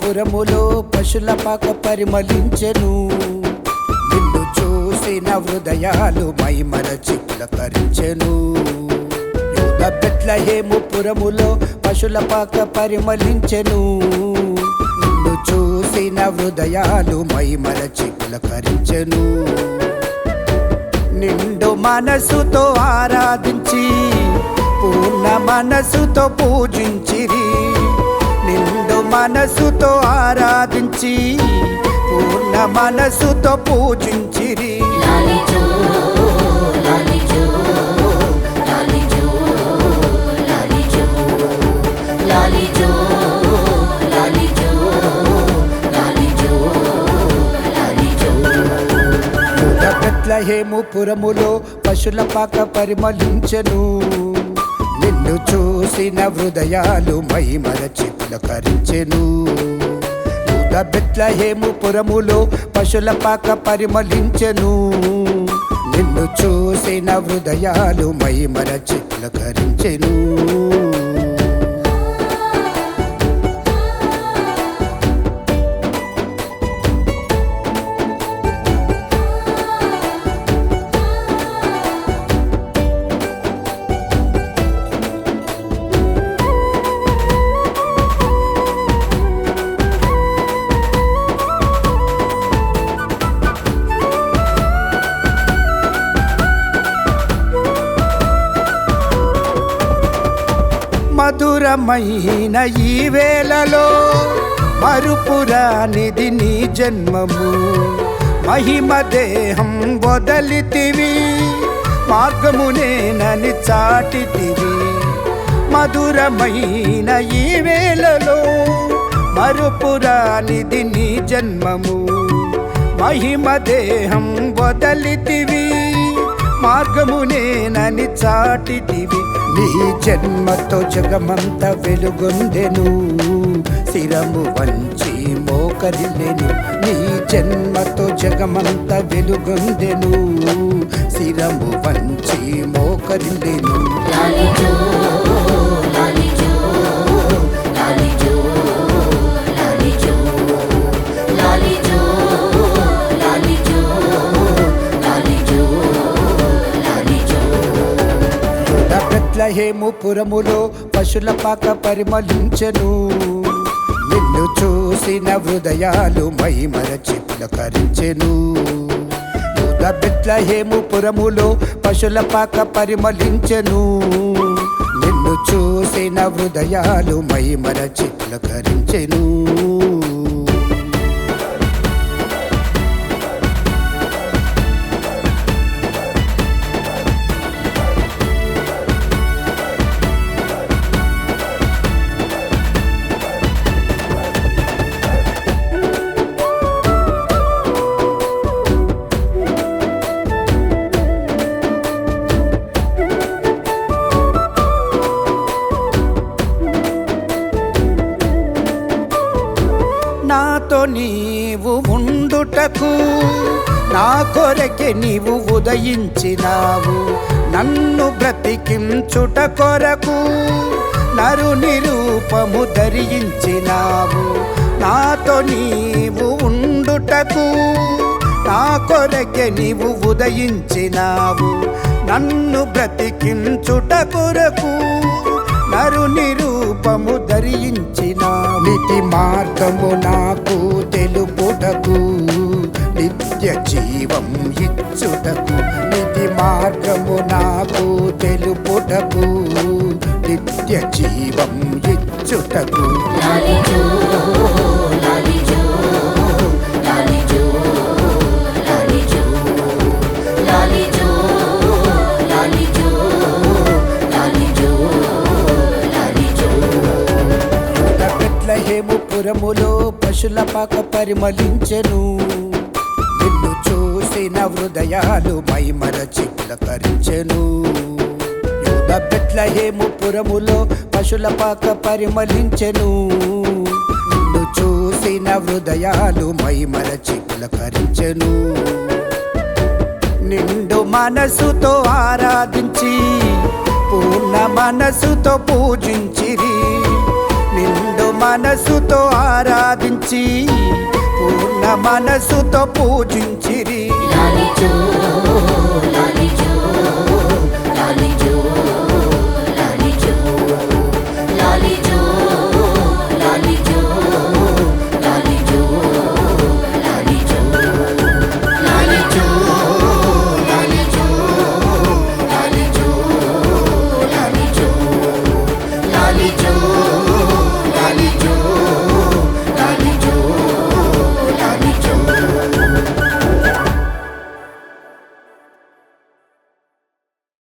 పురములో పశుల పాక పరిమళించెను. నిన్ను చూసిన హృదయాలు మైమరచి పులకరించెను. యూదా బెత్లెహేము పురములో పశుల పాక పరిమళించెను. నిన్ను చూసిన హృదయాలు మైమరచి పులకరించెను. నిండు మనసుతో ఆరాధించి పూర్ణ మనసుతో పూజించిరి. నిండు మనసుతో ఆరాధించి పూర్ణ మనసుతో పూజించిరి. బెత్లెహేము పురములో పశుల పాక పరిమళించెను. నిన్ను చూసిన హృదయాలు మైమరచి పులకరించెను. యూదా బెత్లెహేము పురములో పశుల పాక పరిమళించెను. నిన్ను చూసిన హృదయాలు మైమరచి పులకరించెను. మధురమైన ఈ వేళలో మరుపురానిది నీ జన్మము. మహిమ దేహం వదలితివి, మార్గమునేనని చాటితివి. మధురమైన ఈ వేళలో మరుపురానిది నీ జన్మము. మహిమ దేహం వదలితివి, మార్గమునేనని చాటితివి. నీ జన్మతో జగమంత వెలుగొందెను, శిరము వంచి మోకరిల్లెను. నీ జన్మతో జగమంత వెలుగొందెను, శిరము వంచి మోకరిల్లెను. బెత్లెహేము పురములో పశుల పాక పరిమళించెను. నిన్ను చూసిన హృదయాలు మైమరచి పులకరించెను. యూదా బెత్లెహేము పురములో పశుల పాక పరిమళించెను. నిన్ను చూసిన హృదయాలు మైమరచి పులకరించెను. నాతో నీవు ఉండుటకు నా కొరకే నీవు ఉదయించినావు. నన్ను బ్రతికించుట కొరకు నరుని రూపము ధరించినావు. నాతో నీవు ఉండుటకు నా కొరకే నీవు ఉదయించినావు. నన్ను బ్రతికించుట కొరకు నరుని రూపము ధరించిన. నీతి మార్గము నాకు తెలుపుటకు, నిత్య జీవం ఇచ్చుటకు. నీతి మార్గము నాకు తెలుపుటకు, నిత్య జీవం ఇచ్చుటకు. బెత్లెహేము పురములో పశుల పాక పరిమళించెను. నిన్ను చూసిన హృదయాలు మైమరచి పులకరించెను. యూదా బెత్లెహేము పురములో పశుల పాక పరిమళించెను. నిన్ను చూసిన హృదయాలు మైమరచి పులకరించెను. నిండు మనసుతో ఆరాధించి పూర్ణ మనసుతో పూజించిరి. నిండు మనసుతో ఆరాధించి పూర్ణ మనసుతో పూజించిరి. లాలిజో